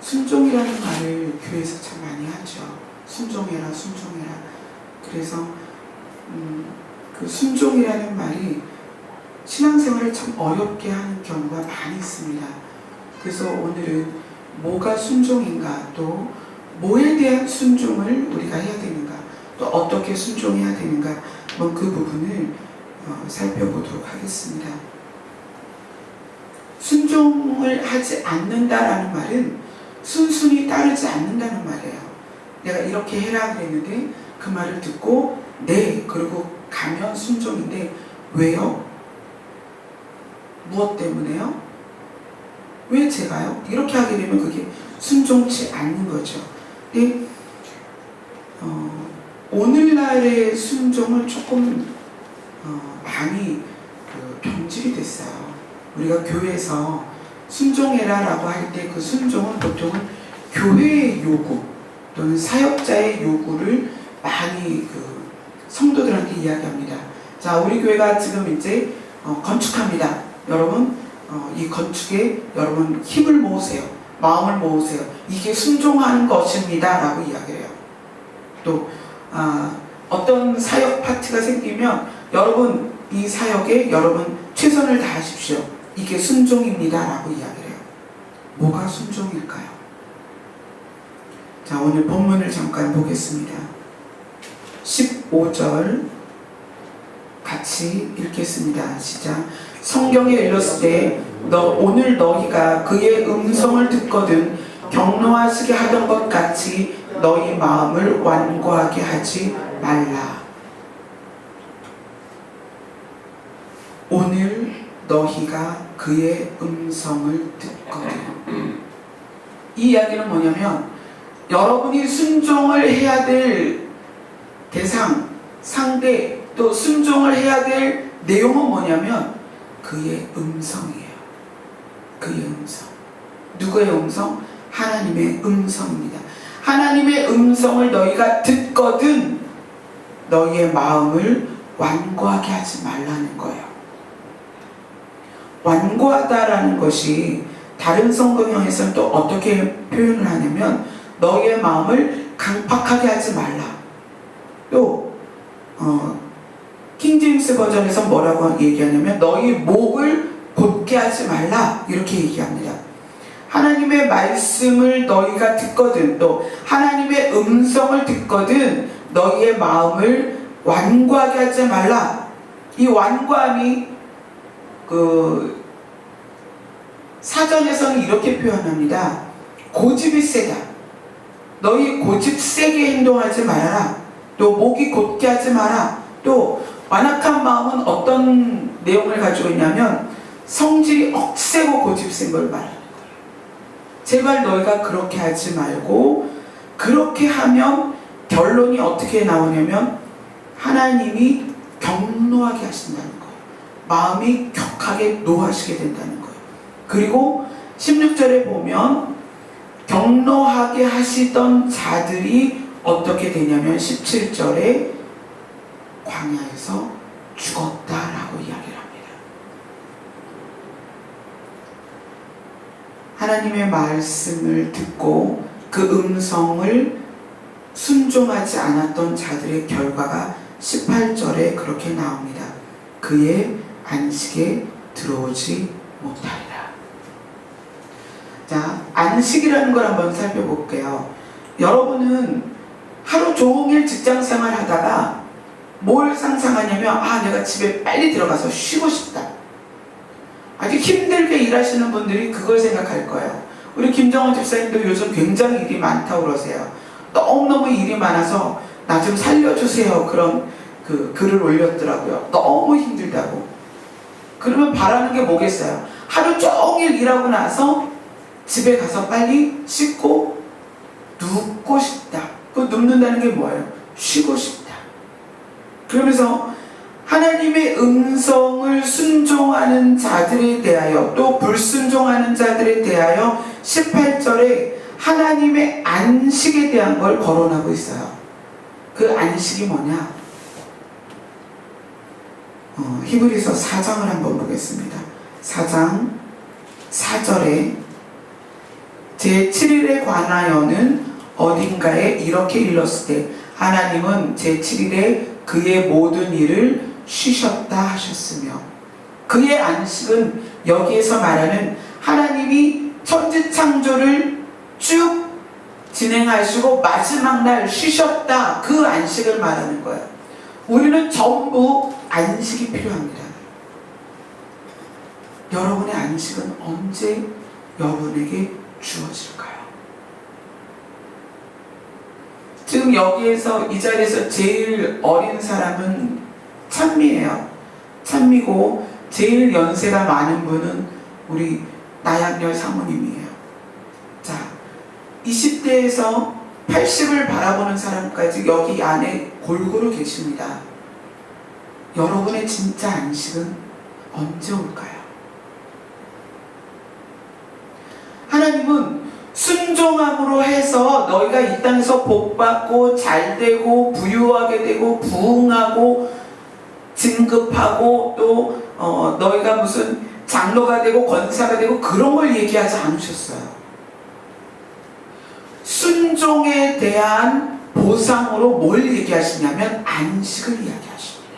순종이라는 말을 교회에서 참 많이 하죠. 순종해라, 순종해라. 그래서 그 순종이라는 말이 신앙생활을 참 어렵게 하는 경우가 많이 있습니다. 그래서 오늘은 뭐가 순종인가, 또 뭐에 대한 순종을 우리가 해야 되는가, 또 어떻게 순종해야 되는가, 그 부분을 살펴보도록 하겠습니다. 순종을 하지 않는다라는 말은 순순히 따르지 않는다는 말이에요. 내가 이렇게 해라 그랬는데 그 말을 듣고 네 그러고 가면 순종인데, 왜요? 무엇 때문에요? 왜 제가요? 이렇게 하게 되면 그게 순종치 않는 거죠. 근데 오늘날의 순종은 조금 많이 변질이 됐어요. 우리가 교회에서 순종해라 라고 할 때 그 순종은 보통은 교회의 요구 또는 사역자의 요구를 많이 성도들한테 이야기합니다. 자, 우리 교회가 지금 이제 건축합니다. 여러분 이 건축에 여러분 힘을 모으세요. 마음을 모으세요. 이게 순종하는 것입니다 라고 이야기를 해요. 또 어떤 사역 파트가 생기면 여러분 이 사역에 여러분 최선을 다하십시오. 이게 순종입니다 라고 이야기를 해요. 뭐가 순종일까요? 자, 오늘 본문을 잠깐 보겠습니다. 15절 같이 읽겠습니다. 시작. 성경에 일렀을 때 오늘 너희가 그의 음성을 듣거든 경노하시게 하던 것 같이 너희 마음을 완고하게 하지 말라. 오늘 너희가 그의 음성을 듣거든. 이 이야기는 뭐냐면 여러분이 순종을 해야 될 대상, 상대, 또 순종을 해야 될 내용은 뭐냐면 그의 음성이에요. 그의 음성. 누구의 음성? 하나님의 음성입니다. 하나님의 음성을 너희가 듣거든 너희의 마음을 완고하게 하지 말라는 거예요. 완고하다라는 것이 다른 성경에서는 또 어떻게 표현을 하냐면 너희의 마음을 강팍하게 하지 말라. 또 킹제임스 버전에서 뭐라고 얘기하냐면 너희 목을 곧게 하지 말라 이렇게 얘기합니다. 하나님의 말씀을 너희가 듣거든, 또 하나님의 음성을 듣거든 너희의 마음을 완고하게 하지 말라. 이 완고함이 사전에서는 이렇게 표현합니다. 고집이 세다. 너희 고집 세게 행동하지 말아라. 또 목이 곧게 하지 마라. 또 완악한 마음은 어떤 내용을 가지고 있냐면 성질이 억세고 고집센 걸 말하는 거예요. 제발 너희가 그렇게 하지 말고, 그렇게 하면 결론이 어떻게 나오냐면 하나님이 경노하게 하신다는 거예요. 마음이 격하게 노하시게 된다는 거예요. 그리고 16절에 보면 경노하게 하시던 자들이 어떻게 되냐면 17절에 광야에서 죽었다라고 이야기를 합니다. 하나님의 말씀을 듣고 그 음성을 순종하지 않았던 자들의 결과가 18절에 그렇게 나옵니다. 그의 안식에 들어오지 못하리라. 자, 안식이라는 걸 한번 살펴볼게요. 여러분은 하루 종일 직장생활 하다가 뭘 상상하냐면 내가 집에 빨리 들어가서 쉬고 싶다. 아주 힘들게 일하시는 분들이 그걸 생각할 거예요. 우리 김정원 집사님도 요즘 굉장히 일이 많다고 그러세요. 너무너무 일이 많아서 나 좀 살려주세요 그런 글을 올렸더라고요. 너무 힘들다고. 그러면 바라는 게 뭐겠어요? 하루 종일 일하고 나서 집에 가서 빨리 씻고 눕고 싶다. 그 눕는다는 게 뭐예요? 쉬고 싶다. 그러면서 하나님의 음성을 순종하는 자들에 대하여, 또 불순종하는 자들에 대하여 18절에 하나님의 안식에 대한 걸 거론하고 있어요. 그 안식이 뭐냐? 히브리서 4장을 한번 보겠습니다. 4장 4절에 제7일에 관하여는 어딘가에 이렇게 일렀을 때 하나님은 제7일에 그의 모든 일을 쉬셨다 하셨으며, 그의 안식은 여기에서 말하는 하나님이 천지 창조를 쭉 진행하시고 마지막 날 쉬셨다, 그 안식을 말하는 거예요. 우리는 전부 안식이 필요합니다. 여러분의 안식은 언제 여러분에게 주어질까요? 지금 여기에서 이 자리에서 제일 어린 사람은 찬미예요. 찬미고 제일 연세가 많은 분은 우리 나양열 사모님이에요. 자, 20대에서 80을 바라보는 사람까지 여기 안에 골고루 계십니다. 여러분의 진짜 안식은 언제 올까요? 하나님은 순종함으로 해서 너희가 이 땅에서 복받고 잘되고 부유하게 되고 부흥하고 진급하고 또 너희가 무슨 장로가 되고 권사가 되고 그런 걸 얘기하지 않으셨어요. 순종에 대한 보상으로 뭘 얘기하시냐면 안식을 이야기하십니다.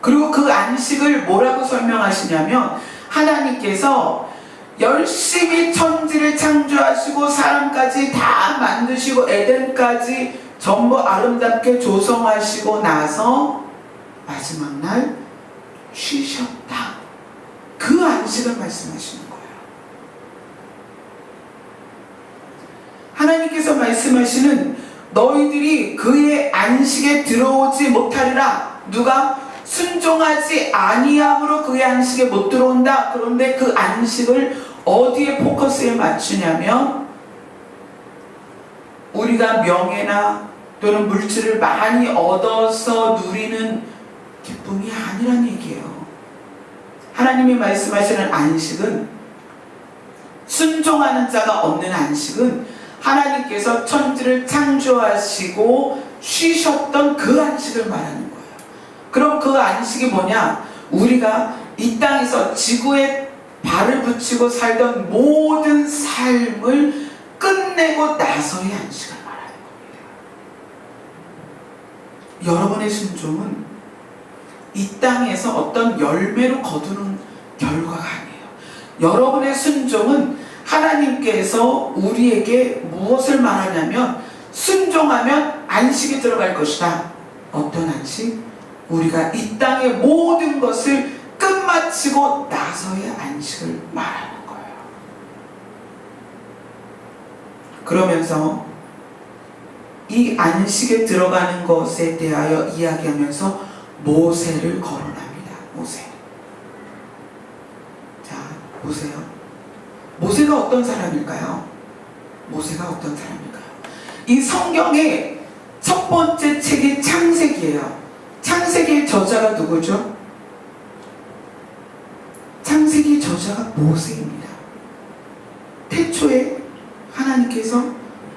그리고 그 안식을 뭐라고 설명하시냐면 하나님께서 열심히 천지를 창조하시고 사람까지 다 만드시고 에덴까지 전부 아름답게 조성하시고 나서 마지막 날 쉬셨다. 그 안식을 말씀하시는 거예요. 하나님께서 말씀하시는 너희들이 그의 안식에 들어오지 못하리라. 누가? 순종하지 아니함으로 그의 안식에 못 들어온다. 그런데 그 안식을 어디에 포커스를 맞추냐면 우리가 명예나 또는 물질을 많이 얻어서 누리는 기쁨이 아니란 얘기예요. 하나님이 말씀하시는 안식은, 순종하는 자가 얻는 안식은 하나님께서 천지를 창조하시고 쉬셨던 그 안식을 말하는 거예요. 그럼 그 안식이 뭐냐? 우리가 이 땅에서 지구에 발을 붙이고 살던 모든 삶을 끝내고 나서의 안식을 말하는 겁니다. 여러분의 순종은 이 땅에서 어떤 열매로 거두는 결과가 아니에요. 여러분의 순종은 하나님께서 우리에게 무엇을 말하냐면 순종하면 안식이 들어갈 것이다. 어떤 안식? 우리가 이 땅의 모든 것을 끝마치고 나서의 안식을 말하는 거예요. 그러면서 이 안식에 들어가는 것에 대하여 이야기하면서 모세를 거론합니다. 모세. 자, 보세요. 모세가 어떤 사람일까요? 모세가 어떤 사람일까요? 이 성경의 첫 번째 책이 창세기예요. 창세기의 저자가 누구죠? 창세기 저자가 모세입니다. 태초에 하나님께서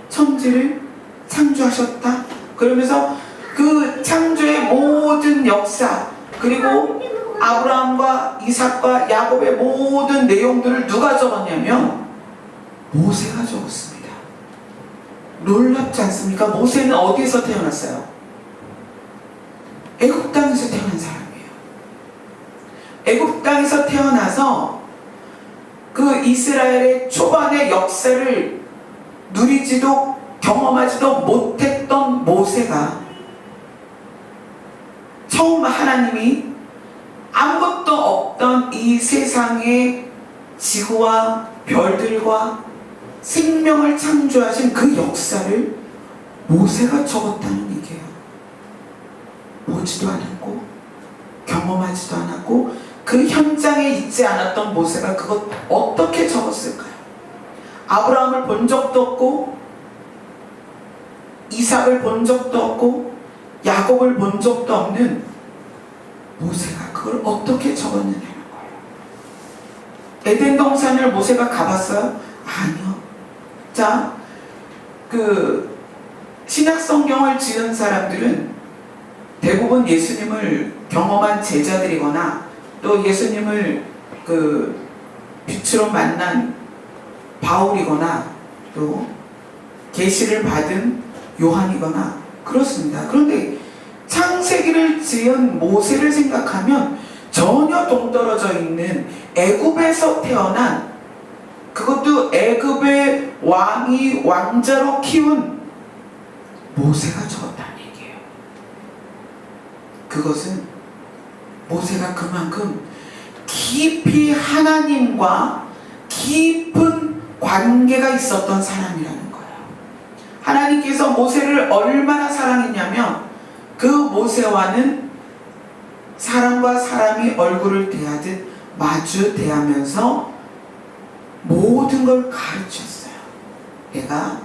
천지를 창조하셨다. 그러면서 그 창조의 모든 역사, 그리고 아브라함과 이삭과 야곱의 모든 내용들을 누가 적었냐면 모세가 적었습니다. 놀랍지 않습니까? 모세는 어디에서 태어났어요? 애굽 땅에서 태어난 사람이에요. 애굽 땅에서 태어나서 그 이스라엘의 초반의 역사를 누리지도 경험하지도 못했던 모세가 처음 하나님이 아무것도 없던 이 세상의 지구와 별들과 생명을 창조하신 그 역사를 모세가 적었다는 얘기예요. 보지도 않았고 경험하지도 않았고 그 현장에 있지 않았던 모세가 그것 어떻게 적었을까요? 아브라함을 본 적도 없고 이삭을 본 적도 없고 야곱을 본 적도 없는 모세가 그걸 어떻게 적었느냐는 거예요. 에덴 동산을 모세가 가봤어요? 아니요. 자, 그 신약 성경을 지은 사람들은 대부분 예수님을 경험한 제자들이거나 또 예수님을 그 빛으로 만난 바울이거나 또 계시를 받은 요한이거나 그렇습니다. 그런데 창세기를 지은 모세를 생각하면 전혀 동떨어져 있는 애굽에서 태어난, 그것도 애굽의 왕이 왕자로 키운 모세가 적었다는 얘기예요. 그것은 모세가 그만큼 깊이 하나님과 깊은 관계가 있었던 사람이라는 거예요. 하나님께서 모세를 얼마나 사랑했냐면 그 모세와는 사람과 사람이 얼굴을 대하듯 마주 대하면서 모든 걸 가르쳤어요. 내가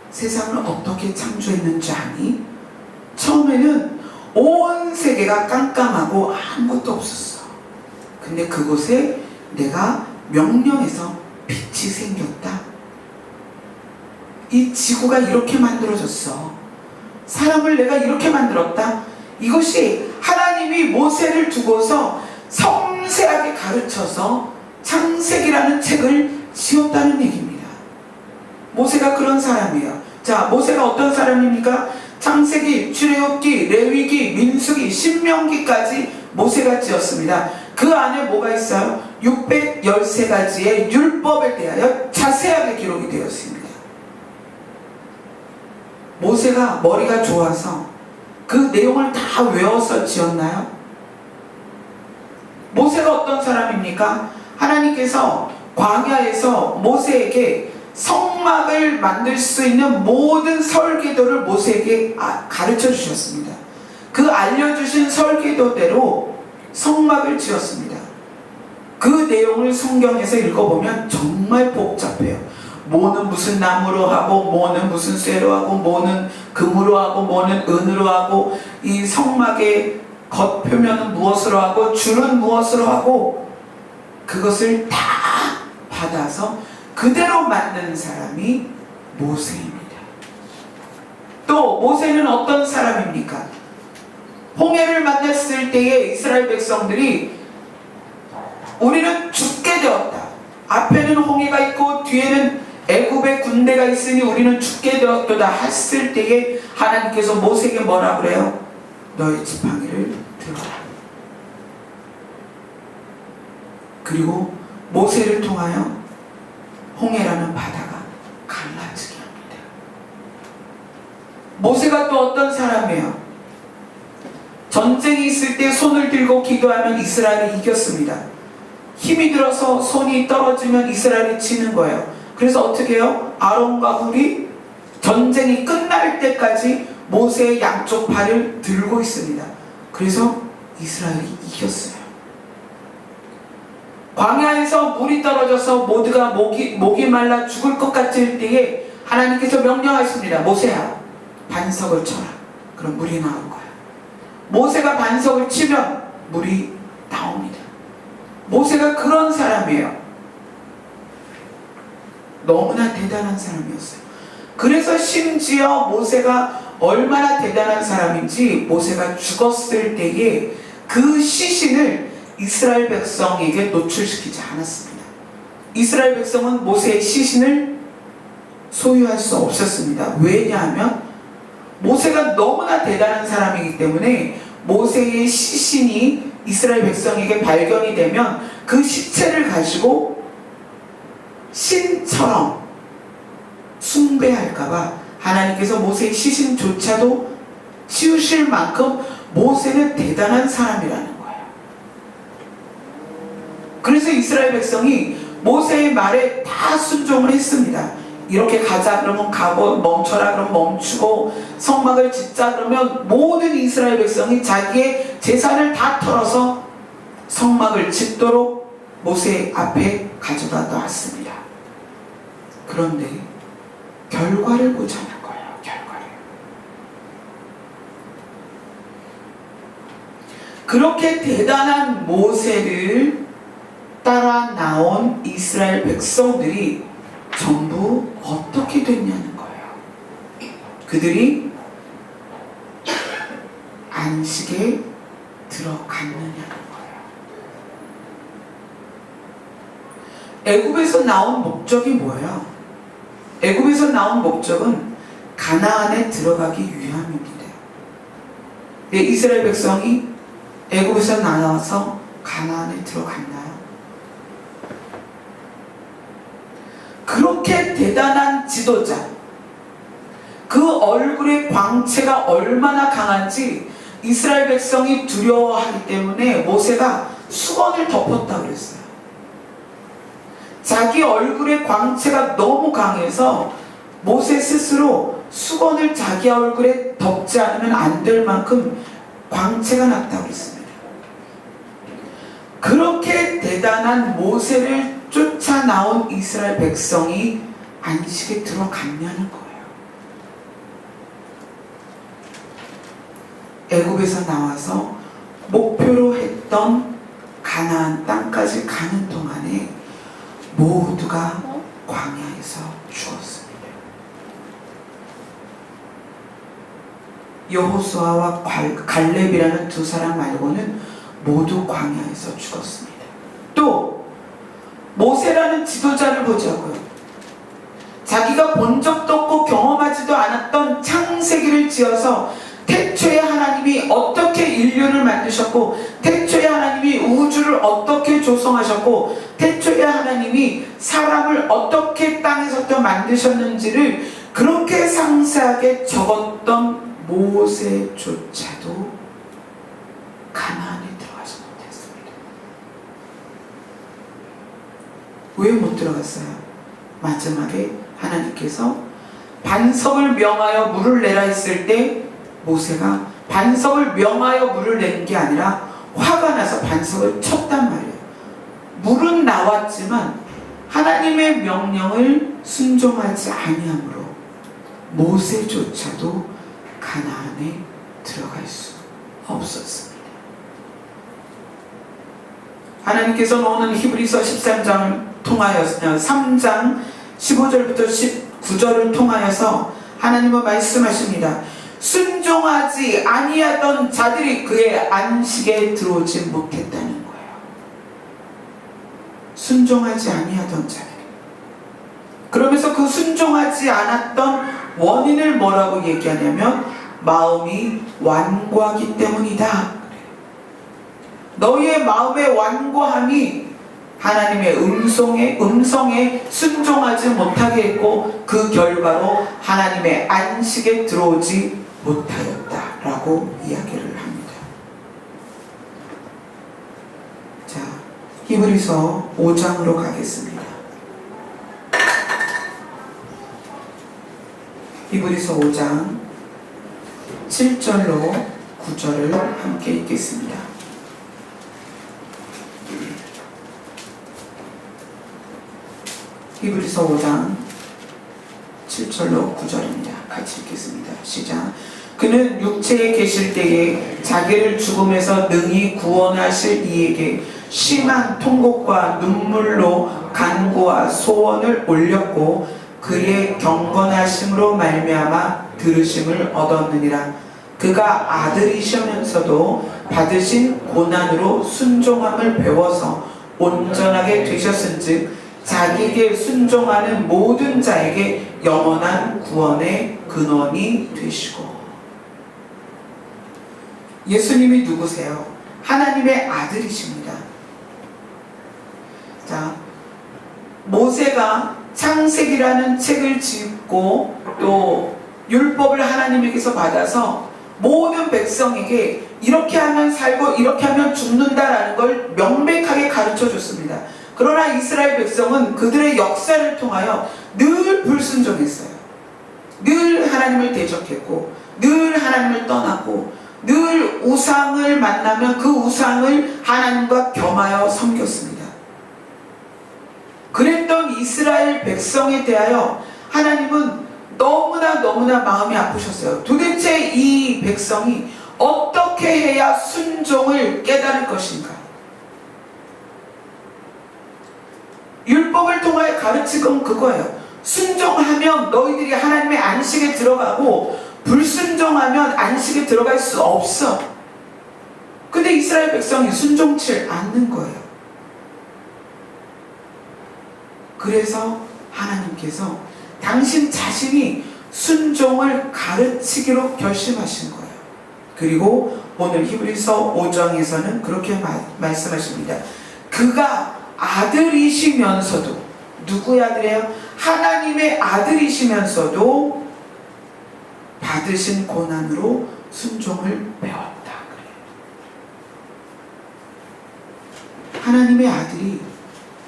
세상을 어떻게 창조했는지 아니? 처음에는 온 세계가 깜깜하고 아무것도 없었어. 근데 그곳에 내가 명령해서 빛이 생겼다. 이 지구가 이렇게 만들어졌어. 사람을 내가 이렇게 만들었다. 이것이 하나님이 모세를 두고서 섬세하게 가르쳐서 창세기라는 책을 지었다는 얘기입니다. 모세가 그런 사람이에요. 자, 모세가 어떤 사람입니까? 창세기, 출애굽기, 레위기, 민수기, 신명기까지 모세가 지었습니다. 그 안에 뭐가 있어요? 613가지의 율법에 대하여 자세하게 기록이 되어 있습니다. 모세가 머리가 좋아서 그 내용을 다 외워서 지었나요? 모세가 어떤 사람입니까? 하나님께서 광야에서 모세에게 성막을 만들 수 있는 모든 설계도를 모세에게 가르쳐 주셨습니다. 그 알려주신 설계도대로 성막을 지었습니다. 그 내용을 성경에서 읽어보면 정말 복잡해요. 뭐는 무슨 나무로 하고, 뭐는 무슨 쇠로 하고, 뭐는 금으로 하고, 뭐는 은으로 하고, 이 성막의 겉표면은 무엇으로 하고, 줄은 무엇으로 하고, 그것을 다 받아서 그대로 만든 사람이 모세입니다. 또 모세는 어떤 사람입니까? 홍해를 만났을 때에 이스라엘 백성들이 우리는 죽게 되었다. 앞에는 홍해가 있고 뒤에는 애굽의 군대가 있으니 우리는 죽게 되었도다 했을 때에 하나님께서 모세에게 뭐라 그래요? 너의 지팡이를 들어라. 그리고 모세를 통하여 홍해라는 바다가 갈라지게 합니다. 모세가 또 어떤 사람이에요? 전쟁이 있을 때 손을 들고 기도하면 이스라엘이 이겼습니다. 힘이 들어서 손이 떨어지면 이스라엘이 지는 거예요. 그래서 어떻게 해요? 아론과 훌이 전쟁이 끝날 때까지 모세의 양쪽 발을 들고 있습니다. 그래서 이스라엘이 이겼어요. 광야에서 물이 떨어져서 모두가 목이 말라 죽을 것 같을 때에 하나님께서 명령하십니다. 모세야, 반석을 쳐라. 그럼 물이 나올 거야. 모세가 반석을 치면 물이 나옵니다. 모세가 그런 사람이에요. 너무나 대단한 사람이었어요. 그래서 심지어 모세가 얼마나 대단한 사람인지 모세가 죽었을 때에 그 시신을 이스라엘 백성에게 노출시키지 않았습니다. 이스라엘 백성은 모세의 시신을 소유할 수 없었습니다. 왜냐하면 모세가 너무나 대단한 사람이기 때문에 모세의 시신이 이스라엘 백성에게 발견이 되면 그 시체를 가지고 신처럼 숭배할까봐 하나님께서 모세의 시신조차도 치우실 만큼 모세는 대단한 사람이라는 거예요. 그래서 이스라엘 백성이 모세의 말에 다 순종을 했습니다. 이렇게 가자 그러면 가고, 멈춰라 그러면 멈추고, 성막을 짓자 그러면 모든 이스라엘 백성이 자기의 재산을 다 털어서 성막을 짓도록 모세 앞에 가져다 놨습니다. 그런데 결과를 보자는 거예요. 결과를. 그렇게 대단한 모세를 따라 나온 이스라엘 백성들이 전부 어떻게 됐냐는 거예요. 그들이 안식에 들어갔느냐는 거예요. 애굽에서 나온 목적이 뭐예요? 애굽에서 나온 목적은 가나안에 들어가기 위함입니다. 이스라엘 백성이 애굽에서 나와서 가나안에 들어갔나요? 그렇게 대단한 지도자, 그 얼굴의 광채가 얼마나 강한지 이스라엘 백성이 두려워하기 때문에 모세가 수건을 덮었다고 그랬어요. 자기 얼굴의 광채가 너무 강해서 모세 스스로 수건을 자기 얼굴에 덮지 않으면 안 될 만큼 광채가 났다고 했습니다. 그렇게 대단한 모세를 쫓아 나온 이스라엘 백성이 안식에 들어갔냐는 거예요. 애굽에서 나와서 목표로 했던 가나안 땅까지 가는 동안에 모두가 광야에서 죽었습니다. 여호수아와 갈렙이라는 두 사람 말고는 모두 광야에서 죽었습니다. 또 모세라는 지도자를 보자고요. 자기가 본 적도 없고 경험하지도 않았던 창세기를 지어서 태초에 하나님이 어떻게 인류를 만드셨고, 태초에 하나님이 우주를 어떻게 조성하셨고, 태초에 하나님이 사람을 어떻게 땅에서부터 만드셨는지를 그렇게 상세하게 적었던 모세조차도 가나안에 들어가지 못했습니다. 왜 못 들어갔어요? 마지막에 하나님께서 반석을 명하여 물을 내라 했을 때 모세가 반석을 명하여 물을 낸 게 아니라 화가 나서 반석을 쳤단 말이에요. 물은 나왔지만 하나님의 명령을 순종하지 아니함으로 모세조차도 가나안에 들어갈 수 없었습니다. 하나님께서는 오늘 히브리서 13장을 통하여서 3장 15절부터 19절을 통하여서 하나님은 말씀하십니다. 순종하지 아니하던 자들이 그의 안식에 들어오지 못했다는 거예요. 순종하지 아니하던 자들. 그러면서 그 순종하지 않았던 원인을 뭐라고 얘기하냐면 마음이 완고하기 때문이다. 너희의 마음의 완고함이 하나님의 음성에 순종하지 못하게 했고 그 결과로 하나님의 안식에 들어오지 못하였다라고 이야기를 합니다. 자, 히브리서 5장으로 가겠습니다. 히브리서 5장 7절로 9절을 함께 읽겠습니다. 히브리서 5장 7절로 9절입니다. 같이 읽겠습니다. 시작. 그는 육체에 계실 때에 자기를 죽음에서 능히 구원하실 이에게 심한 통곡과 눈물로 간구와 소원을 올렸고 그의 경건하심으로 말미암아 들으심을 얻었느니라. 그가 아들이시면서도 받으신 고난으로 순종함을 배워서 온전하게 되셨은즉 자기에게 순종하는 모든 자에게 영원한 구원의 근원이 되시고. 예수님이 누구세요? 하나님의 아들이십니다. 자, 모세가 창세기라는 책을 짓고 또 율법을 하나님에게서 받아서 모든 백성에게 이렇게 하면 살고 이렇게 하면 죽는다라는 걸 명백하게 가르쳐 줬습니다. 그러나 이스라엘 백성은 그들의 역사를 통하여 늘 불순종했어요. 늘 하나님을 대적했고 늘 하나님을 떠났고 늘 우상을 만나면 그 우상을 하나님과 겸하여 섬겼습니다. 그랬던 이스라엘 백성에 대하여 하나님은 너무나 마음이 아프셨어요. 도대체 이 백성이 어떻게 해야 순종을 깨달을 것인가? 율법을 통하여 가르친 건 그거예요. 순종하면 너희들이 하나님의 안식에 들어가고 불순종하면 안식에 들어갈 수 없어. 근데 이스라엘 백성이 순종치 않는 거예요. 그래서 하나님께서 당신 자신이 순종을 가르치기로 결심하신 거예요. 그리고 오늘 히브리서 5장에서는 그렇게 말씀하십니다. 그가 아들이시면서도, 누구의 아들이에요? 하나님의 아들이시면서도 받으신 고난으로 순종을 배웠다. 하나님의 아들이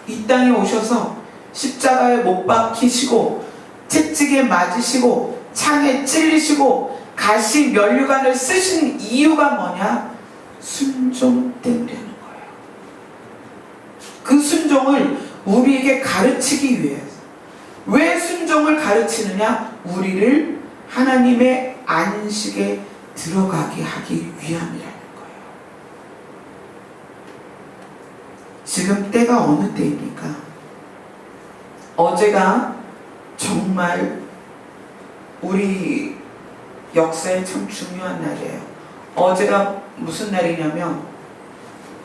이 땅에 오셔서 십자가에 못 박히시고 채찍에 맞으시고 창에 찔리시고 가시 면류관을 쓰신 이유가 뭐냐? 순종 때문이라는 거예요. 그 순종을 우리에게 가르치기 위해서. 왜 순종을 가르치느냐? 우리를 하나님의 안식에 들어가게 하기 위함이라는 거예요. 지금 때가 어느 때입니까? 어제가 정말 우리 역사에 참 중요한 날이에요. 어제가 무슨 날이냐면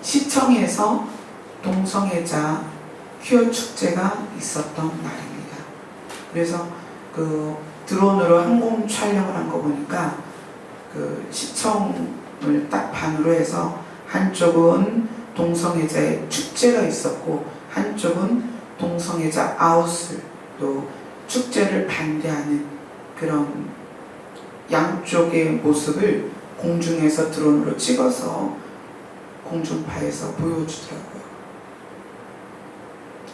시청에서 동성애자 퀴어 축제가 있었던 날입니다. 그래서 그 드론으로 항공 촬영을 한 거 보니까 그 시청을 딱 반으로 해서 한쪽은 동성애자의 축제가 있었고 한쪽은 동성애자 아웃을, 또 축제를 반대하는 그런 양쪽의 모습을 공중에서 드론으로 찍어서 공중파에서 보여주더라고요.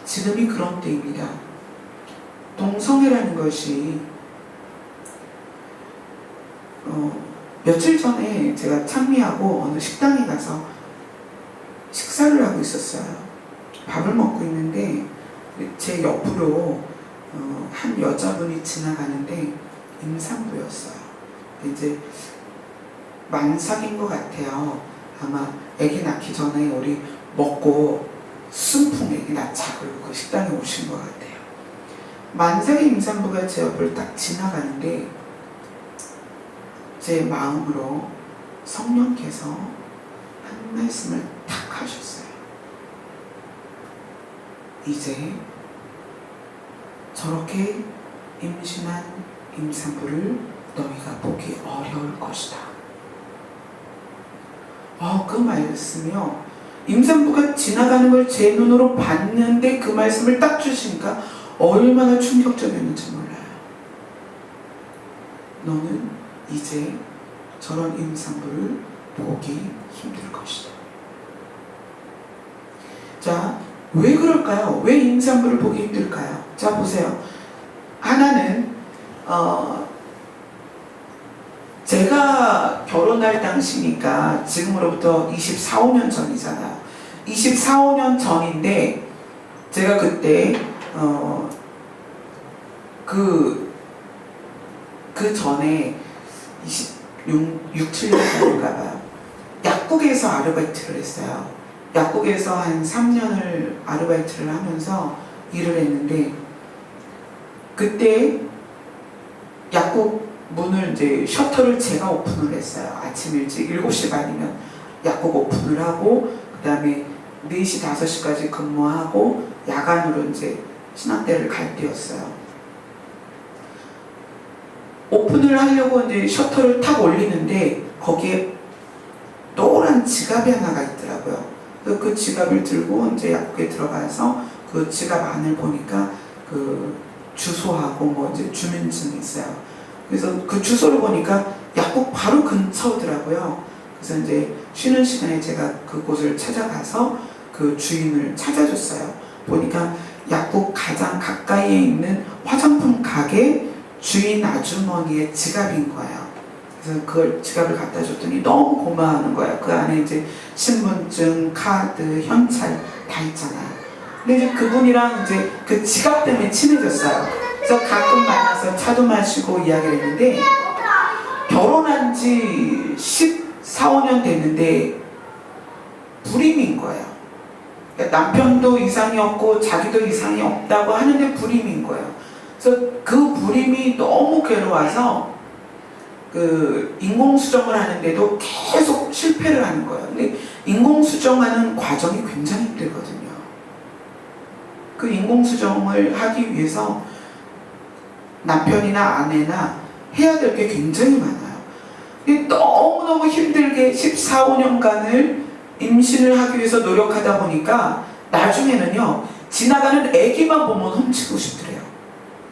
지금이 그런 때입니다. 동성애라는 것이 며칠 전에 제가 찬미하고 어느 식당에 가서 식사를 하고 있었어요. 밥을 먹고 있는데 제 옆으로 한 여자분이 지나가는데 임산부였어요. 이제 만삭인 것 같아요. 아마 아기 낳기 전에 우리 먹고 순풍 아기 낳자고 그 식당에 오신 것 같아요. 만삭의 임산부가 제 옆을 딱 지나가는데 제 마음으로 성령께서 한 말씀을 탁 하셨어요. 이제 저렇게 임신한 임산부를 너희가 보기 어려울 것이다. 그 말씀이요. 임산부가 지나가는 걸 제 눈으로 봤는데 그 말씀을 딱 주시니까 얼마나 충격적이었는지 몰라요. 너는 이제 저런 임산부를 보기 힘들 것이다. 자, 왜 그럴까요? 왜 임산부를 보기 힘들까요? 자, 보세요. 하나는 제가 결혼할 당시니까 지금으로부터 24, 5년 전이잖아요. 24, 5년 전인데 제가 그때 그 전에 6, 7년 전인가 봐요. 약국에서 아르바이트를 했어요. 약국에서 한 3년을 아르바이트를 하면서 일을 했는데 그때 약국 문을 이제 셔터를 제가 오픈을 했어요. 아침 일찍 7시 반이면 약국 오픈을 하고 그 다음에 4시, 5시까지 근무하고 야간으로 이제 신학대를 갈 때였어요. 오픈을 하려고 이제 셔터를 탁 올리는데 거기에 노란 지갑이 하나가 있더라고요. 그래서 그 지갑을 들고 이제 약국에 들어가서 그 지갑 안을 보니까 그 주소하고 뭐 이제 주민증이 있어요. 그래서 그 주소를 보니까 약국 바로 근처더라고요. 그래서 이제 쉬는 시간에 제가 그곳을 찾아가서 그 주인을 찾아줬어요. 보니까 약국 가장 가까이에 있는 화장품 가게 주인 아주머니의 지갑인 거예요. 그래서 그걸 지갑을 갖다 줬더니 너무 고마워하는 거예요. 그 안에 이제 신분증, 카드, 현찰 다 있잖아요. 근데 이제 그분이랑 이제 그 지갑 때문에 친해졌어요. 그래서 가끔 만나서 차도 마시고 이야기를 했는데 결혼한 지 14, 5년 됐는데 불임인 거예요. 그러니까 남편도 이상이 없고 자기도 이상이 없다고 하는데 불임인 거예요. 그래서 그 불임이 너무 괴로워서 그 인공수정을 하는데도 계속 실패를 하는 거예요. 근데 인공수정하는 과정이 굉장히 힘들거든요. 그 인공수정을 하기 위해서 남편이나 아내나 해야 될 게 굉장히 많아요. 너무너무 힘들게 14, 15년간을 임신을 하기 위해서 노력하다 보니까 나중에는요, 지나가는 아기만 보면 훔치고 싶더래요.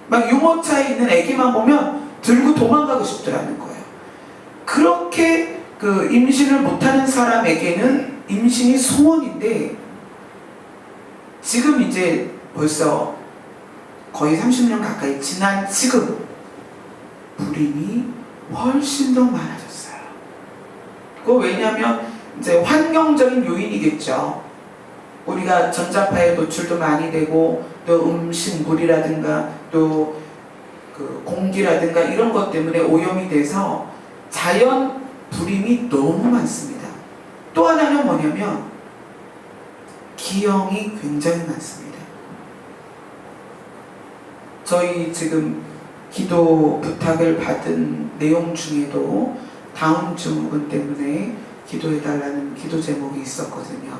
막 유모차에 있는 아기만 보면 들고 도망가고 싶더라는 거예요. 그렇게 그 임신을 못하는 사람에게는 임신이 소원인데, 지금 이제 벌써 거의 30년 가까이 지난 지금 불임이 훨씬 더 많아졌어요. 그거 왜냐하면 이제 환경적인 요인이겠죠. 우리가 전자파에 노출도 많이 되고, 또 음식물이라든가 또 그 공기라든가 이런 것 때문에 오염이 돼서 자연 불임이 너무 많습니다. 또 하나는 뭐냐면 기형이 굉장히 많습니다. 저희 지금 기도 부탁을 받은 내용 중에도 다운 증후군 때문에 기도해달라는 기도 제목이 있었거든요.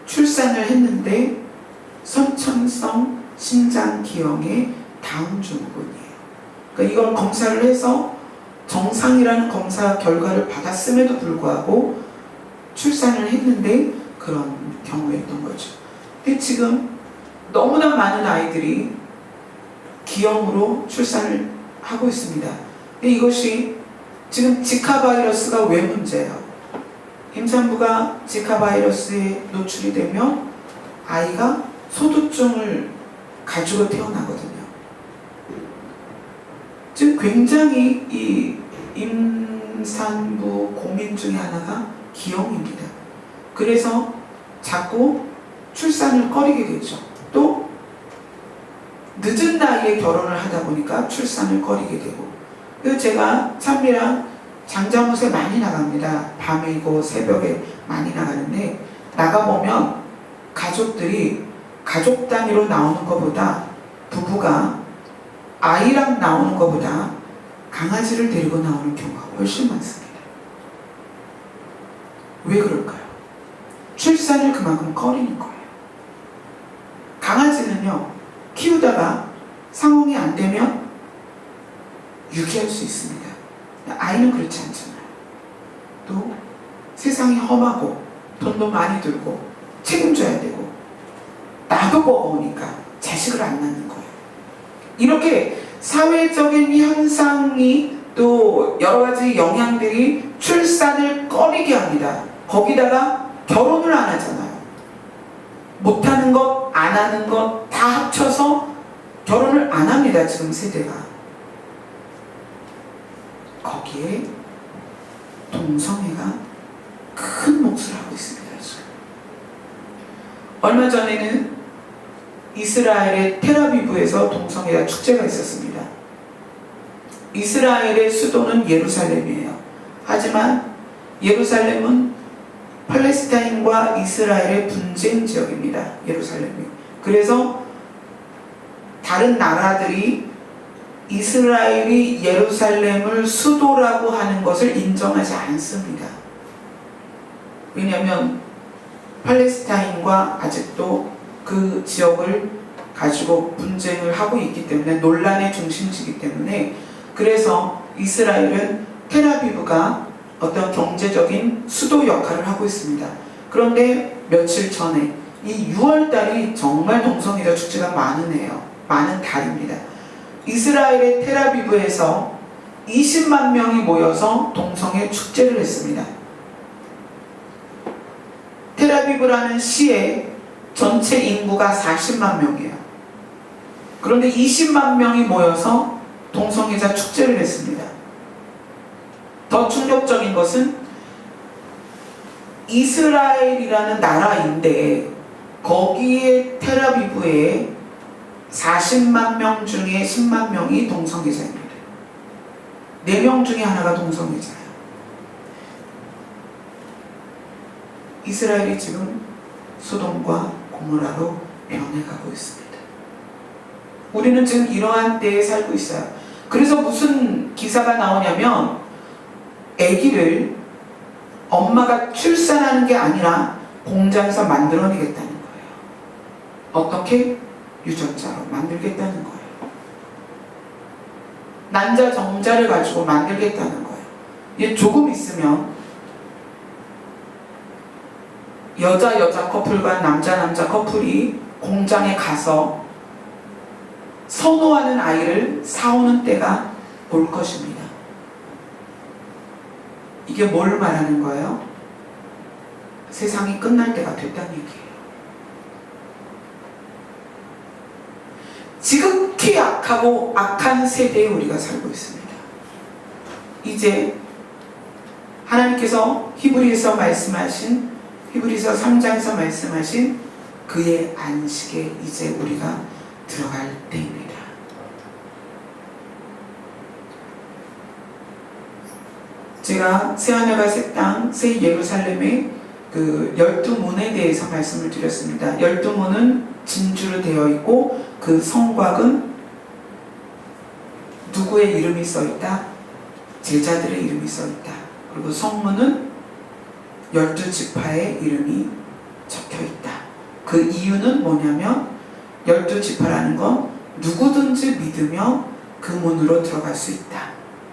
출산을 했는데 선천성 신장기형의 다운 증후군이에요. 그러니까 이걸 검사를 해서 정상이라는 검사 결과를 받았음에도 불구하고 출산을 했는데 그런 경우였던 거죠. 근데 지금 너무나 많은 아이들이 기형으로 출산을 하고 있습니다. 근데 이것이 지금 지카 바이러스가 왜 문제예요? 임산부가 지카 바이러스에 노출이 되면 아이가 소두증을 가지고 태어나거든요. 지금 굉장히 이 임산부 고민 중에 하나가 기형입니다. 그래서 자꾸 출산을 꺼리게 되죠. 또 늦은 나이에 결혼을 하다 보니까 출산을 꺼리게 되고, 그래서 제가 찬미랑 장자못에 많이 나갑니다. 밤이고 새벽에 많이 나가는데, 나가보면 가족들이 가족 단위로 나오는 것보다, 부부가 아이랑 나오는 것보다 강아지를 데리고 나오는 경우가 훨씬 많습니다. 왜 그럴까요? 출산을 그만큼 꺼리는 거예요. 강아지는요, 키우다가 상황이 안 되면 유기할 수 있습니다. 아이는 그렇지 않잖아요. 또 세상이 험하고 돈도 많이 들고 책임져야 되고 나도 버거우니까 자식을 안 낳는 거예요. 이렇게 사회적인 현상이 또 여러 가지 영향들이 출산을 꺼리게 합니다. 거기다가 결혼을 안 하잖아요. 못하는 것, 안 하는 것 다 합쳐서 결혼을 안 합니다. 지금 세대가. 거기에 동성애가 큰 몫을 하고 있습니다. 지금. 얼마 전에는 이스라엘의 텔아비브에서 동성애자 축제가 있었습니다. 이스라엘의 수도는 예루살렘이에요. 하지만 예루살렘은 팔레스타인과 이스라엘의 분쟁 지역입니다. 예루살렘이. 그래서 다른 나라들이 이스라엘이 예루살렘을 수도라고 하는 것을 인정하지 않습니다. 왜냐하면 팔레스타인과 아직도 그 지역을 가지고 분쟁을 하고 있기 때문에, 논란의 중심지이기 때문에, 그래서 이스라엘은 텔아비브가 어떤 경제적인 수도 역할을 하고 있습니다. 그런데 며칠 전에 이 6월달이 정말 동성애자 축제가 많은 해요. 많은 달입니다. 이스라엘의 텔아비브에서 20만 명이 모여서 동성애 축제를 했습니다. 텔아비브라는 시에 전체 인구가 40만 명이에요. 그런데 20만 명이 모여서 동성애자 축제를 했습니다. 더 충격적인 것은 이스라엘이라는 나라인데 거기에 텔아비브에 40만 명 중에 10만 명이 동성애자입니다. 4명 중에 하나가 동성애자예요. 이스라엘이 지금 소돔과 고모라로 변해가고 있습니다. 우리는 지금 이러한 때에 살고 있어요. 그래서 무슨 기사가 나오냐면 아기를 엄마가 출산하는 게 아니라 공장에서 만들어내겠다는 거예요. 어떻게? 유전자로 만들겠다는 거예요. 난자 정자를 가지고 만들겠다는 거예요. 이게 조금 있으면 여자 커플과 남자 커플이 공장에 가서 선호하는 아이를 사오는 때가 올 것입니다. 이게 뭘 말하는 거예요? 세상이 끝날 때가 됐다는 얘기예요. 지극히 악하고 악한 세대에 우리가 살고 있습니다. 이제 하나님께서 히브리서 3장에서 말씀하신 그의 안식에 이제 우리가 들어갈 때입니다. 제가 새하늘과 새 땅, 새 예루살렘의 그 12문에 대해서 말씀을 드렸습니다. 12문은 진주로 되어 있고 그 성곽은 누구의 이름이 써 있다? 제자들의 이름이 써 있다. 그리고 성문은 12지파의 이름이 적혀 있다. 그 이유는 뭐냐면 12지파라는 건 누구든지 믿으며 그 문으로 들어갈 수 있다.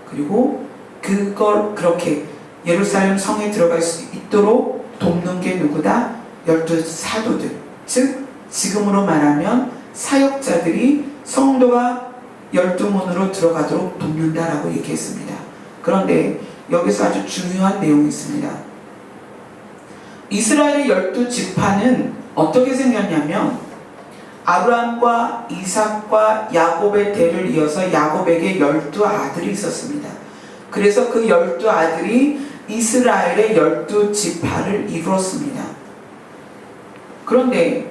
그리고 그걸 그렇게 예루살렘 성에 들어갈 수 있도록 돕는 게 누구다? 12사도들. 즉 지금으로 말하면 사역자들이 성도가 12문으로 들어가도록 돕는다라고 얘기했습니다. 그런데 여기서 아주 중요한 내용이 있습니다. 이스라엘의 12지파는 어떻게 생겼냐면 아브라함과 이삭과 야곱의 대를 이어서 야곱에게 12아들이 있었습니다. 그래서 그 12아들이 이스라엘의 12지파를 이루었습니다. 그런데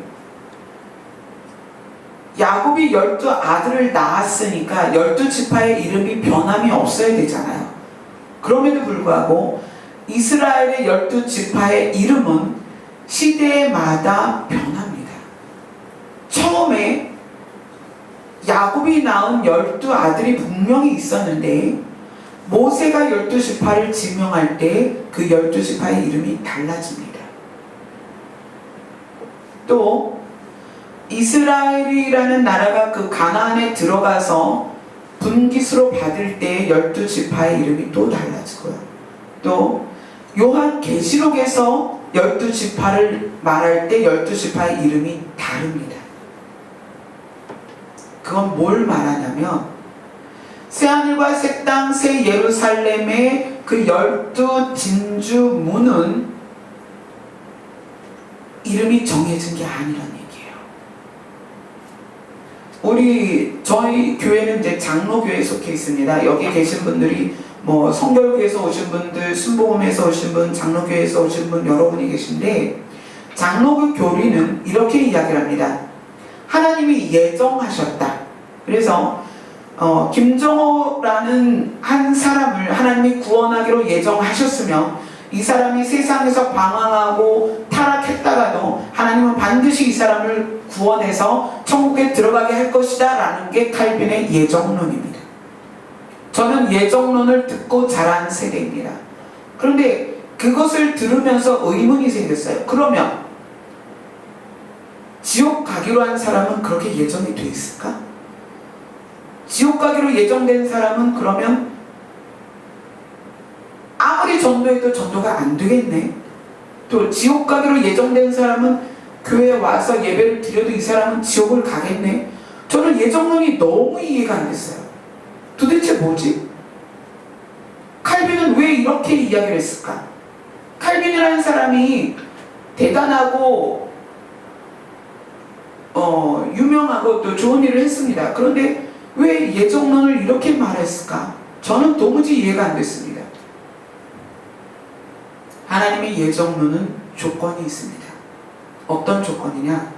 야곱이 12아들을 낳았으니까 12지파의 이름이 변함이 없어야 되잖아요. 그럼에도 불구하고 이스라엘의 12지파의 이름은 시대마다 변합니다. 처음에 야곱이 낳은 12아들이 분명히 있었는데 모세가 12지파를 지명할 때 그 12지파의 이름이 달라집니다. 또 이스라엘이라는 나라가 그 가나안에 들어가서 분깃으로 받을 때 12지파의 이름이 또 달라지고요. 또 요한계시록에서 12지파를 말할 때 12지파의 이름이 다릅니다. 그건 뭘 말하냐면 새하늘과 새 땅, 새 예루살렘의 그 12진주문은 이름이 정해진 게 아니라는 얘기예요. 저희 교회는 이제 장로교회에 속해 있습니다. 여기 계신 분들이 뭐 성결교회에서 오신 분들, 순복음에서 오신 분, 장로교회에서 오신 분 여러분이 계신데 장로교 교리는 이렇게 이야기를 합니다. 하나님이 예정하셨다. 그래서 김정호라는 한 사람을 하나님이 구원하기로 예정하셨으면 이 사람이 세상에서 방황하고 타락했다가도 하나님은 반드시 이 사람을 구원해서 천국에 들어가게 할 것이다 라는 게 칼빈의 예정론입니다. 저는 예정론을 듣고 자란 세대입니다. 그런데 그것을 들으면서 의문이 생겼어요. 그러면 지옥 가기로 한 사람은 그렇게 예정이 돼 있을까? 지옥 가기로 예정된 사람은 그러면 아무리 전도해도 전도가 안 되겠네. 또 지옥 가기로 예정된 사람은 교회에 와서 예배를 드려도 이 사람은 지옥을 가겠네. 저는 예정론이 너무 이해가 안 됐어요. 도대체 뭐지? 칼빈은 왜 이렇게 이야기를 했을까? 칼빈이라는 사람이 대단하고 유명하고 또 좋은 일을 했습니다. 그런데 왜 예정론을 이렇게 말했을까? 저는 도무지 이해가 안 됐습니다. 하나님의 예정론은 조건이 있습니다. 어떤 조건이냐?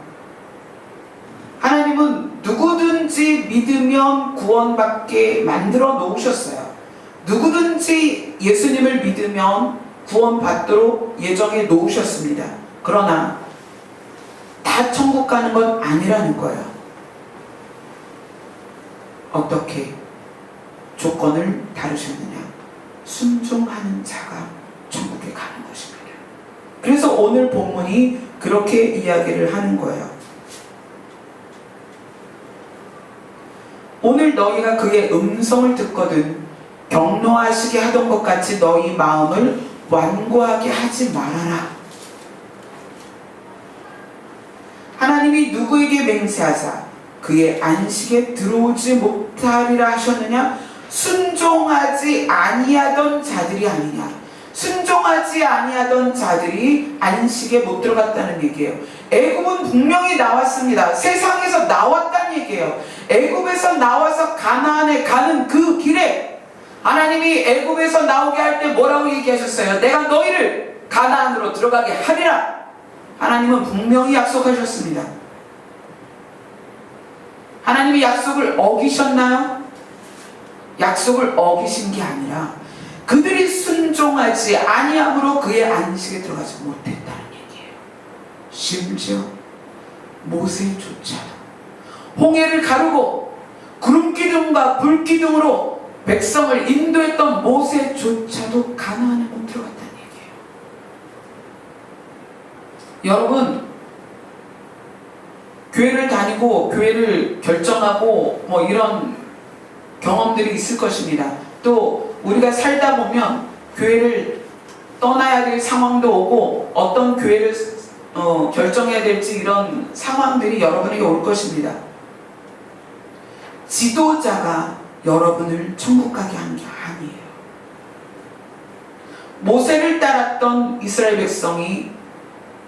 하나님은 누구든지 믿으면 구원받게 만들어 놓으셨어요. 누구든지 예수님을 믿으면 구원받도록 예정해 놓으셨습니다. 그러나 다 천국 가는 건 아니라는 거예요. 어떻게 조건을 다루셨느냐? 순종하는 자가 천국에 가는 것입니다. 그래서 오늘 본문이 그렇게 이야기를 하는 거예요. 오늘 너희가 그의 음성을 듣거든 경노하시게 하던 것 같이 너희 마음을 완고하게 하지 말아라. 하나님이 누구에게 맹세하사 그의 안식에 들어오지 못하리라 하셨느냐? 순종하지 아니하던 자들이 아니냐. 순종하지 아니하던 자들이 안식에 못 들어갔다는 얘기예요. 애굽은 분명히 나왔습니다. 세상에서 나왔다는 얘기예요. 애굽에서 나와서 가나안에 가는 그 길에 하나님이 애굽에서 나오게 할 때 뭐라고 얘기하셨어요? 내가 너희를 가나안으로 들어가게 하리라. 하나님은 분명히 약속하셨습니다. 하나님이 약속을 어기셨나요? 약속을 어기신 게 아니라 그들이 순종하지 아니함으로 그의 안식에 들어가지 못했다는 얘기예요. 심지어 모세조차도 홍해를 가르고 구름기둥과 불기둥으로 백성을 인도했던 모세조차도 가나안에 못 들어갔다는 얘기예요. 여러분, 교회를 다니고 교회를 결정하고 뭐 이런 경험들이 있을 것입니다. 또 우리가 살다 보면 교회를 떠나야 될 상황도 오고 어떤 교회를 결정해야 될지 이런 상황들이 여러분에게 올 것입니다. 지도자가 여러분을 천국 가게 한 게 아니에요. 모세를 따랐던 이스라엘 백성이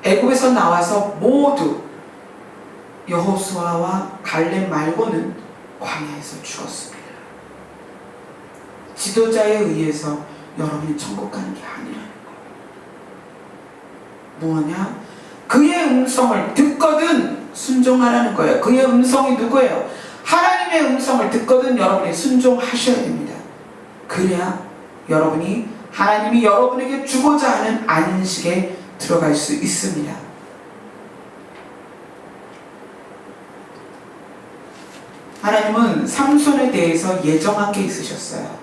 애굽에서 나와서 모두 여호수아와 갈렙 말고는 광야에서 죽었습니다. 지도자에 의해서 여러분이 천국 가는 게 아니라는 거예요. 뭐냐? 그의 음성을 듣거든 순종하라는 거예요. 그의 음성이 누구예요? 하나님의 음성을 듣거든 여러분이 순종하셔야 됩니다. 그래야 여러분이 하나님이 여러분에게 주고자 하는 안식에 들어갈 수 있습니다. 하나님은 삼손에 대해서 예정한 게 있으셨어요.